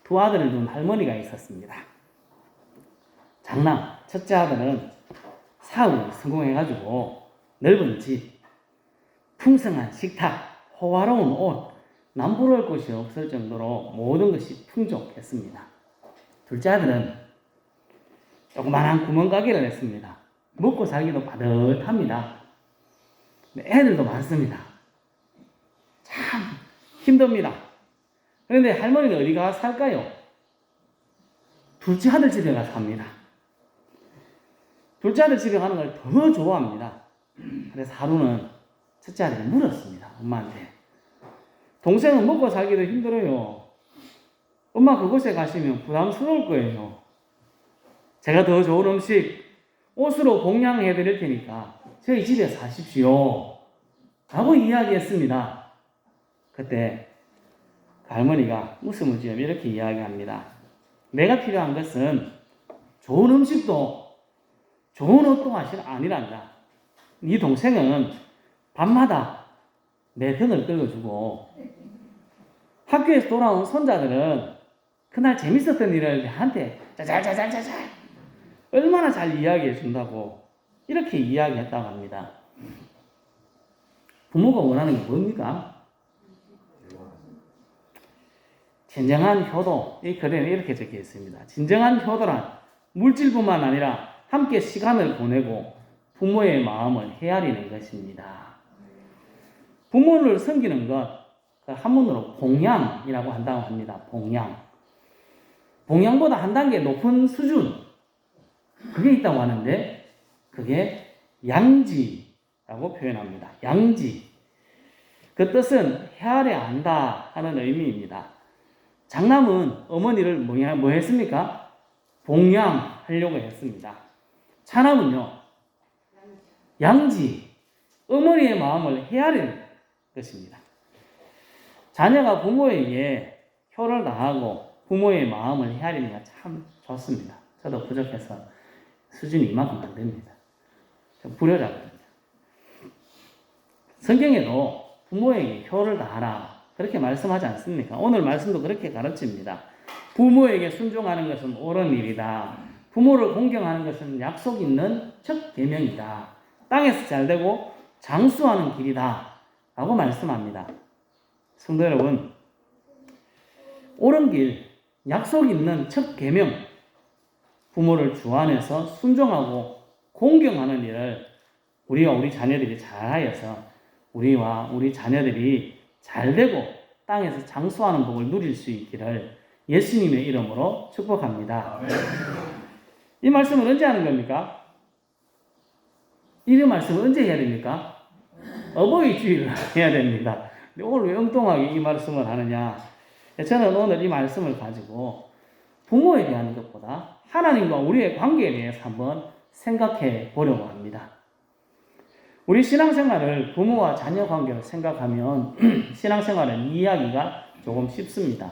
두 아들을 둔 할머니가 있었습니다. 장남, 첫째 아들은 사업을 성공해가지고 넓은 집, 풍성한 식탁, 호화로운 옷, 남부러울 곳이 없을 정도로 모든 것이 풍족했습니다. 둘째 아들은 조그만한 구멍가게를 했습니다. 먹고 살기도 빠듯합니다. 애들도 많습니다. 참 힘듭니다. 그런데 할머니는 어디 가서 살까요? 둘째 아들 집에 가서 삽니다. 둘째 아들 집에 가는 걸 더 좋아합니다. 그래서 하루는 첫째 아들이 물었습니다. 엄마한테. 동생은 먹고 살기도 힘들어요. 엄마 그곳에 가시면 부담스러울 거예요. 제가 더 좋은 음식, 옷으로 봉양해 드릴 테니까 저희 집에 사십시오. 라고 이야기했습니다. 그때 그 할머니가 웃음을 지으며 이렇게 이야기합니다. 내가 필요한 것은 좋은 음식도 좋은 옷도 아니란다. 네 동생은 밤마다 내 편을 끌어주고 학교에서 돌아온 손자들은 그날 재밌었던 일을 나한테 짜잘짜잘짜잘 얼마나 잘 이야기해 준다고 이렇게 이야기했다고 합니다. 부모가 원하는 게 뭡니까? 진정한 효도, 이 글에는 이렇게 적혀 있습니다. 진정한 효도란 물질뿐만 아니라 함께 시간을 보내고 부모의 마음을 헤아리는 것입니다. 부모를 섬기는 것, 한문으로 봉양이라고 한다고 합니다. 봉양. 봉양보다 한 단계 높은 수준, 그게 있다고 하는데, 그게 양지라고 표현합니다. 양지. 그 뜻은 헤아려 안다 하는 의미입니다. 장남은 어머니를 뭐 했습니까? 봉양하려고 했습니다. 차남은요, 양지, 어머니의 마음을 헤아리는 것입니다. 자녀가 부모에게 효를 다하고 부모의 마음을 헤아리는 게 참 좋습니다. 저도 부족해서 수준이 이만큼 안 됩니다. 불효자거든요. 성경에도 부모에게 효를 다하라 그렇게 말씀하지 않습니까? 오늘 말씀도 그렇게 가르칩니다. 부모에게 순종하는 것은 옳은 일이다. 부모를 공경하는 것은 약속 있는 첫 계명이다. 땅에서 잘되고 장수하는 길이다. 라고 말씀합니다. 성도 여러분, 옳은 길, 약속 있는 첫 계명, 부모를 주 안에서 순종하고 공경하는 일을 우리와 우리 자녀들이 잘하여서 우리와 우리 자녀들이 잘되고 땅에서 장수하는 복을 누릴 수 있기를 예수님의 이름으로 축복합니다. 이 말씀을 언제 하는 겁니까? 이 말씀을 언제 해야 됩니까? 어버이 주일을 해야 됩니다. 오늘 왜 엉뚱하게 이 말씀을 하느냐? 저는 오늘 이 말씀을 가지고 부모에 대한 것보다 하나님과 우리의 관계에 대해서 한번 생각해 보려고 합니다. 우리 신앙생활을 부모와 자녀 관계로 생각하면 신앙생활은 이해하기가 조금 쉽습니다.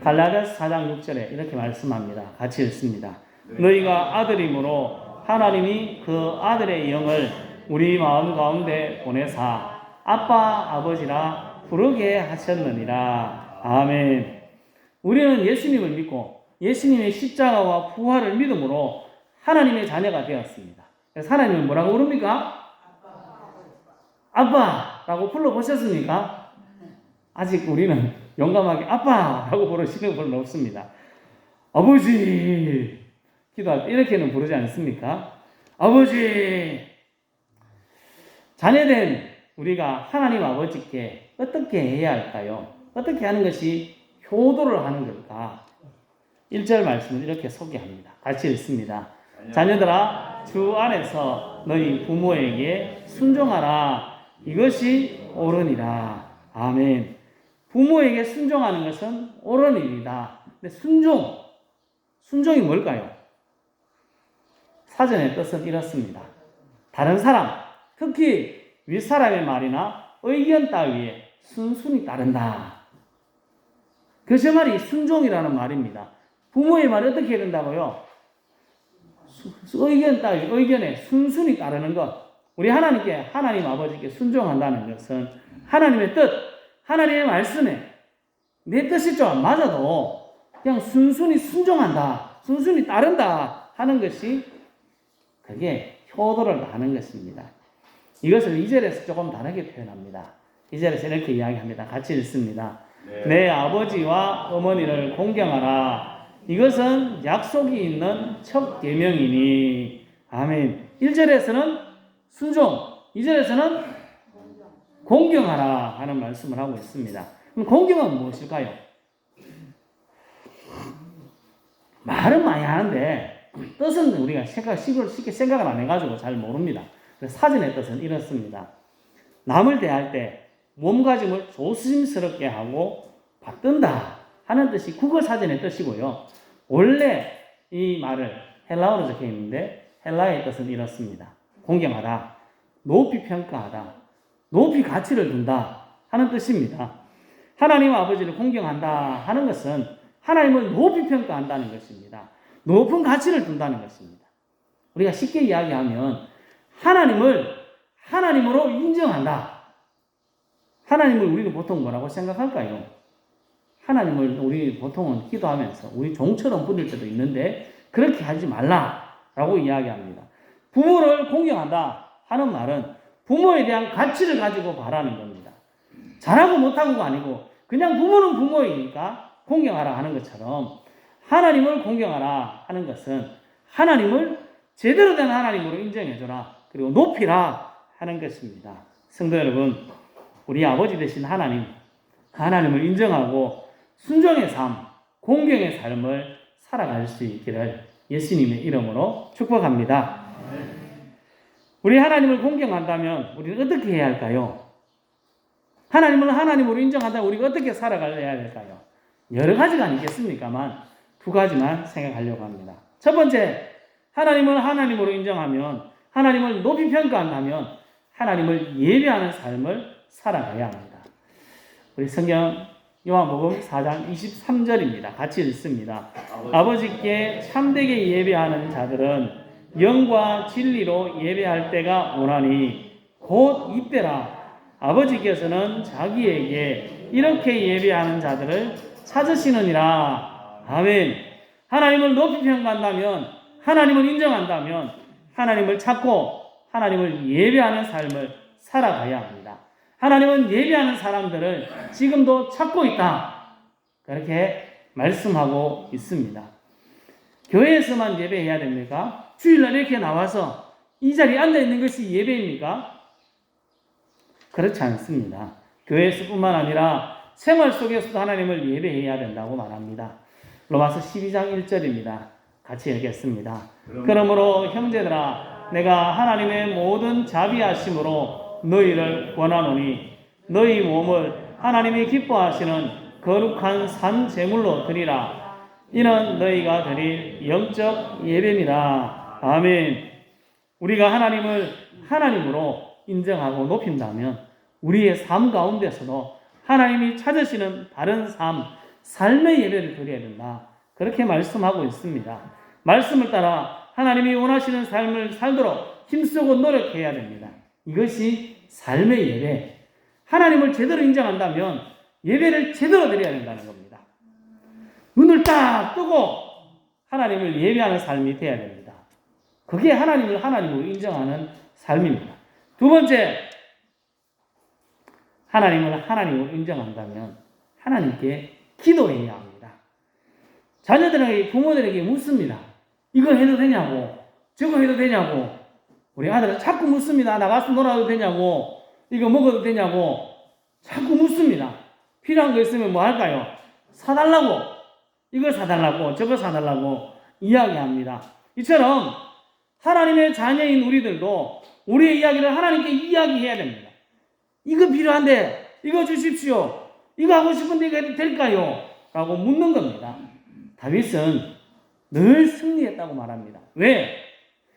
갈라디아서 4장 6절에 이렇게 말씀합니다. 같이 읽습니다. 너희가 아들이므로 하나님이 그 아들의 영을 우리 마음 가운데 보내사 아빠 아버지라 부르게 하셨느니라. 아멘. 우리는 예수님을 믿고 예수님의 십자가와 부활을 믿음으로 하나님의 자녀가 되었습니다. 그래서 하나님을 뭐라고 부릅니까? 아빠라고 불러보셨습니까? 아직 우리는 용감하게 아빠라고 부르시는 분은 없습니다. 아버지 기도할 때 이렇게는 부르지 않습니까? 아버지. 자녀된 우리가 하나님 아버지께 어떻게 해야 할까요? 어떻게 하는 것이 효도를 하는 걸까? 1절 말씀을 이렇게 소개합니다. 같이 읽습니다. 자녀들아 주 안에서 너희 부모에게 순종하라. 이것이 옳으니라. 아멘. 부모에게 순종하는 것은 옳은 일이다. 근데 순종이 뭘까요? 사전의 뜻은 이렇습니다. 다른 사람, 특히 윗사람의 말이나 의견 따위에 순순히 따른다. 그 제 말이 순종이라는 말입니다. 부모의 말이 어떻게 해야 된다고요? 의견에 순순히 따르는 것. 우리 하나님께, 하나님 아버지께 순종한다는 것은 하나님의 뜻, 하나님의 말씀에 내 뜻이 좀 안 맞아도 그냥 순순히 순종한다, 순순히 따른다 하는 것이 그게 효도를 다하는 것입니다. 이것을 2절에서 조금 다르게 표현합니다. 2절에서 이렇게 이야기합니다. 같이 읽습니다. 내 아버지와 어머니를 공경하라. 이것은 약속이 있는 첫 계명이니. 아멘. 1절에서는 순종, 2절에서는 공경하라 하는 말씀을 하고 있습니다. 그럼 공경은 무엇일까요? 말은 많이 하는데 뜻은 우리가 쉽게 생각을 안 해가지고 잘 모릅니다. 사전의 뜻은 이렇습니다. 남을 대할 때 몸가짐을 조심스럽게 하고 받든다 하는 뜻이 국어사전의 뜻이고요. 원래 이 말을 헬라어로 적혀 있는데 헬라의 뜻은 이렇습니다. 공경하다, 높이 평가하다, 높이 가치를 둔다 하는 뜻입니다. 하나님 아버지를 공경한다 하는 것은 하나님을 높이 평가한다는 것입니다. 높은 가치를 둔다는 것입니다. 우리가 쉽게 이야기하면 하나님을 하나님으로 인정한다. 하나님을 우리는 보통 뭐라고 생각할까요? 하나님을 우리 보통은 기도하면서 우리 종처럼 부릴 때도 있는데 그렇게 하지 말라라고 이야기합니다. 부모를 공경한다 하는 말은 부모에 대한 가치를 가지고 바라는 겁니다. 잘하고 못하고가 아니고 그냥 부모는 부모이니까 공경하라 하는 것처럼 하나님을 공경하라 하는 것은 하나님을 제대로 된 하나님으로 인정해줘라. 그리고 높이라 하는 것입니다. 성도 여러분, 우리 아버지 되신 하나님을 인정하고 순종의 삶, 공경의 삶을 살아갈 수 있기를 예수님의 이름으로 축복합니다. 우리 하나님을 공경한다면 우리는 어떻게 해야 할까요? 하나님을 하나님으로 인정한다면 우리가 어떻게 살아가야 될까요? 여러 가지가 아니겠습니까만 두 가지만 생각하려고 합니다. 첫 번째, 하나님을 하나님으로 인정하면, 하나님을 높이 평가한다면 하나님을 예배하는 삶을 살아가야 합니다. 우리 성경 요한복음 4장 23절입니다. 같이 읽습니다. 아버지께 참되게 예배하는 자들은 영과 진리로 예배할 때가 오나니 곧 이때라. 아버지께서는 자기에게 이렇게 예배하는 자들을 찾으시느니라. 아멘. 하나님을 높이 평가한다면, 하나님을 인정한다면 하나님을 찾고 하나님을 예배하는 삶을 살아가야 합니다. 하나님은 예배하는 사람들을 지금도 찾고 있다. 그렇게 말씀하고 있습니다. 교회에서만 예배해야 됩니까? 주일날 이렇게 나와서 이 자리에 앉아있는 것이 예배입니까? 그렇지 않습니다. 교회에서뿐만 아니라 생활 속에서도 하나님을 예배해야 된다고 말합니다. 로마서 12장 1절입니다. 같이 읽겠습니다. 그러므로 형제들아, 내가 하나님의 모든 자비하심으로 너희를 권하노니 너희 몸을 하나님이 기뻐하시는 거룩한 산 제물로 드리라. 이는 너희가 드릴 영적 예배니라. 아멘. 우리가 하나님을 하나님으로 인정하고 높인다면 우리의 삶 가운데서도 하나님이 찾으시는 바른 삶의 예배를 드려야 된다. 그렇게 말씀하고 있습니다. 말씀을 따라 하나님이 원하시는 삶을 살도록 힘쓰고 노력해야 됩니다. 이것이 삶의 예배. 하나님을 제대로 인정한다면 예배를 제대로 드려야 된다는 겁니다. 눈을 딱 뜨고 하나님을 예배하는 삶이 되어야 됩니다. 그게 하나님을 하나님으로 인정하는 삶입니다. 두 번째, 하나님을 하나님으로 인정한다면 하나님께 기도해야 합니다. 자녀들에게, 부모들에게 묻습니다. 이거 해도 되냐고, 저거 해도 되냐고. 우리 아들은 자꾸 묻습니다. 나가서 놀아도 되냐고, 이거 먹어도 되냐고 자꾸 묻습니다. 필요한 거 있으면 뭐 할까요? 사달라고, 이거 사달라고, 저거 사달라고 이야기합니다. 이처럼 하나님의 자녀인 우리들도 우리의 이야기를 하나님께 이야기해야 됩니다. 이거 필요한데 이거 주십시오. 이거 하고 싶은데 이거 해도 될까요? 라고 묻는 겁니다. 다윗은 늘 승리했다고 말합니다. 왜?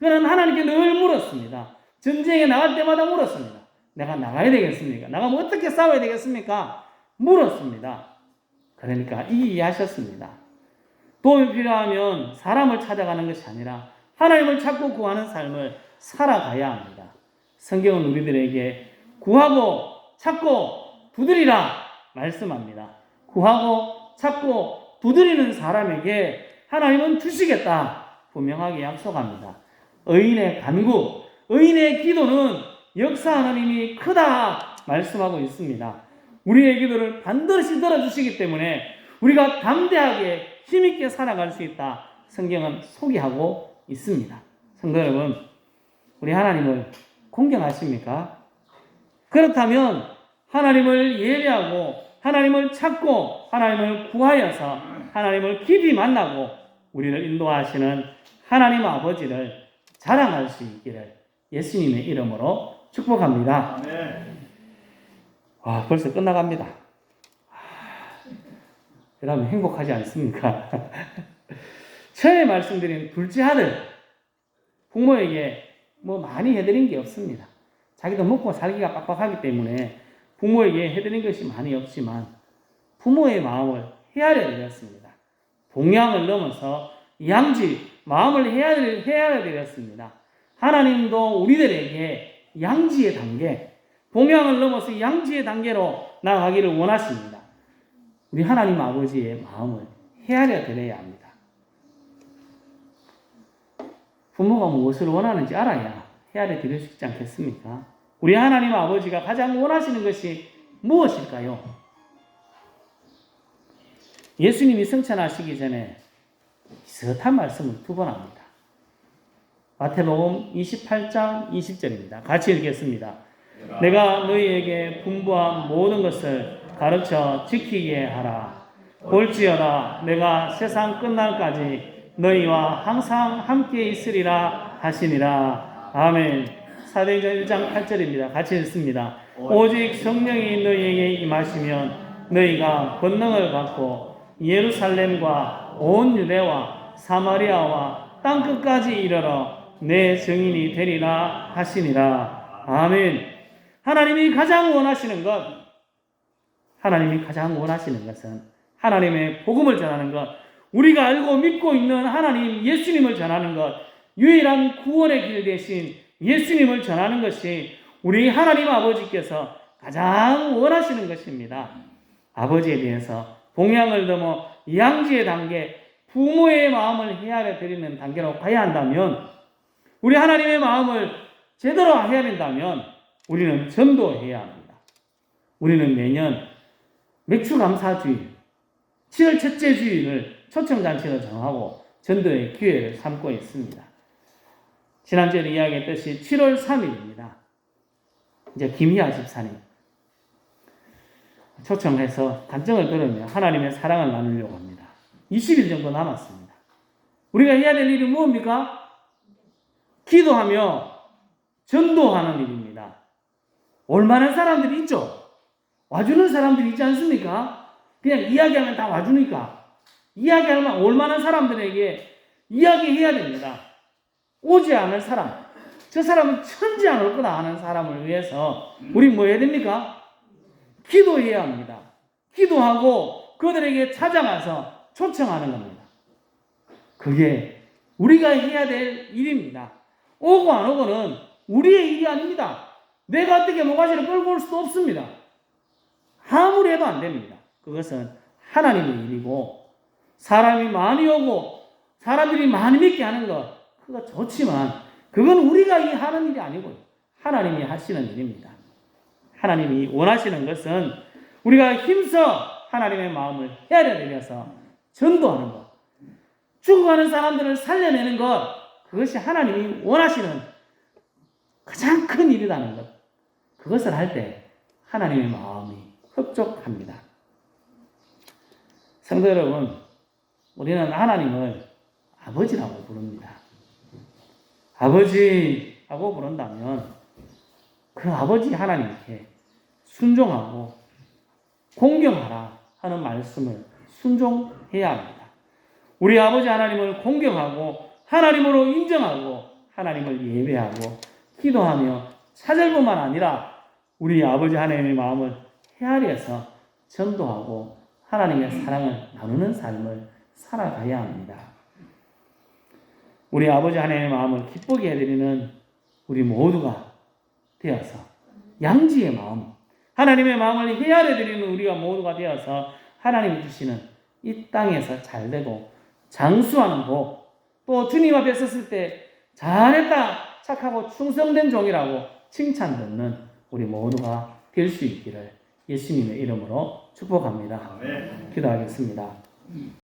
그는 하나님께 늘 물었습니다. 전쟁에 나갈 때마다 물었습니다. 내가 나가야 되겠습니까? 나가면 어떻게 싸워야 되겠습니까? 물었습니다. 그러니까 이해하셨습니다. 도움이 필요하면 사람을 찾아가는 것이 아니라 하나님을 찾고 구하는 삶을 살아가야 합니다. 성경은 우리들에게 구하고 찾고 두드리라 말씀합니다. 구하고 찾고 두드리는 사람에게 하나님은 주시겠다 분명하게 약속합니다. 의인의 간구, 의인의 기도는 역사하는 힘이 크다 말씀하고 있습니다. 우리의 기도를 반드시 들어주시기 때문에 우리가 담대하게 힘있게 살아갈 수 있다 성경은 소개하고 있습니다. 성도 여러분, 우리 하나님을 공경하십니까? 그렇다면 하나님을 예배하고 하나님을 찾고 하나님을 구하여서 하나님을 깊이 만나고 우리를 인도하시는 하나님 아버지를 자랑할 수 있기를 예수님의 이름으로 축복합니다. 벌써 끝나갑니다. 여러분 행복하지 않습니까? 처음에 말씀드린 둘째 아들 부모에게 뭐 많이 해드린 게 없습니다. 자기도 먹고 살기가 빡빡하기 때문에 부모에게 해드린 것이 많이 없지만 부모의 마음을 헤아려 드렸습니다. 동양을 넘어서 양지 마음을 헤아려 드렸습니다. 하나님도 우리들에게 양지의 단계, 동양을 넘어서 양지의 단계로 나아가기를 원하십니다. 우리 하나님 아버지의 마음을 헤아려 드려야 합니다. 부모가 무엇을 원하는지 알아야 헤아려 드릴 수 있지 않겠습니까? 우리 하나님 아버지가 가장 원하시는 것이 무엇일까요? 예수님이 승천하시기 전에 비슷한 말씀을 두 번 합니다. 마태복음 28장 20절입니다. 같이 읽겠습니다. 내가 너희에게 분부한 모든 것을 가르쳐 지키게 하라. 볼지어다 내가 세상 끝날까지 너희와 항상 함께 있으리라 하시니라. 아멘. 사도행전 1장 8절입니다. 같이 읽습니다. 오직 성령이 너희에게 임하시면 너희가 권능을 받고 예루살렘과 온 유대와 사마리아와 땅끝까지 이르러 내 증인이 되리라 하시니라. 아멘. 하나님이 가장 원하시는 것은 하나님의 복음을 전하는 것, 우리가 알고 믿고 있는 하나님 예수님을 전하는 것, 유일한 구원의 길 대신 예수님을 전하는 것이 우리 하나님 아버지께서 가장 원하시는 것입니다. 아버지에 대해서 동양을 넘어 양지의 단계, 부모의 마음을 헤아려 드리는 단계로 가야 한다면, 우리 하나님의 마음을 제대로 헤아린다면 우리는 전도해야 합니다. 우리는 매년 맥주감사주일, 7월 첫째 주일을 초청잔치로 정하고 전도의 기회를 삼고 있습니다. 지난주에 이야기했듯이 7월 3일입니다. 이제 김희아 집사님 초청해서 간증을 들으며 하나님의 사랑을 나누려고 합니다. 20일 정도 남았습니다. 우리가 해야 될 일이 무엇입니까? 기도하며 전도하는 일입니다. 올만한 사람들이 있죠? 와주는 사람들이 있지 않습니까? 그냥 이야기하면 다 와주니까. 이야기하면 올만한 사람들에게 이야기해야 됩니다. 오지 않을 사람, 저 사람은 천지 안 올 거다 하는 사람을 위해서 우리 뭐 해야 됩니까? 기도해야 합니다. 기도하고 그들에게 찾아가서 초청하는 겁니다. 그게 우리가 해야 될 일입니다. 오고 안 오고는 우리의 일이 아닙니다. 내가 어떻게 모가지를 끌고 올 수도 없습니다. 아무리 해도 안 됩니다. 그것은 하나님의 일이고, 사람이 많이 오고 사람들이 많이 믿게 하는 것, 그거 좋지만 그건 우리가 하는 일이 아니고 하나님이 하시는 일입니다. 하나님이 원하시는 것은 우리가 힘써 하나님의 마음을 헤아려내면서 전도하는 것, 죽어가는 사람들을 살려내는 것, 그것이 하나님이 원하시는 가장 큰 일이라는 것. 그것을 할 때 하나님의 마음이 흡족합니다. 성도 여러분, 우리는 하나님을 아버지라고 부릅니다. 아버지라고 부른다면 그 아버지 하나님께 순종하고 공경하라 하는 말씀을 순종해야 합니다. 우리 아버지 하나님을 공경하고 하나님으로 인정하고 하나님을 예배하고 기도하며 찾을 뿐만 아니라 우리 아버지 하나님의 마음을 헤아려서 전도하고 하나님의 사랑을 나누는 삶을 살아가야 합니다. 우리 아버지 하나님의 마음을 기쁘게 해드리는 우리 모두가 되어서 양지의 마음, 하나님의 마음을 헤아려드리는 우리가 모두가 되어서 하나님이 주시는 이 땅에서 잘 되고 장수하는 복, 또 주님 앞에 섰을 때 잘했다, 착하고 충성된 종이라고 칭찬 듣는 우리 모두가 될 수 있기를 예수님의 이름으로 축복합니다. 기도하겠습니다.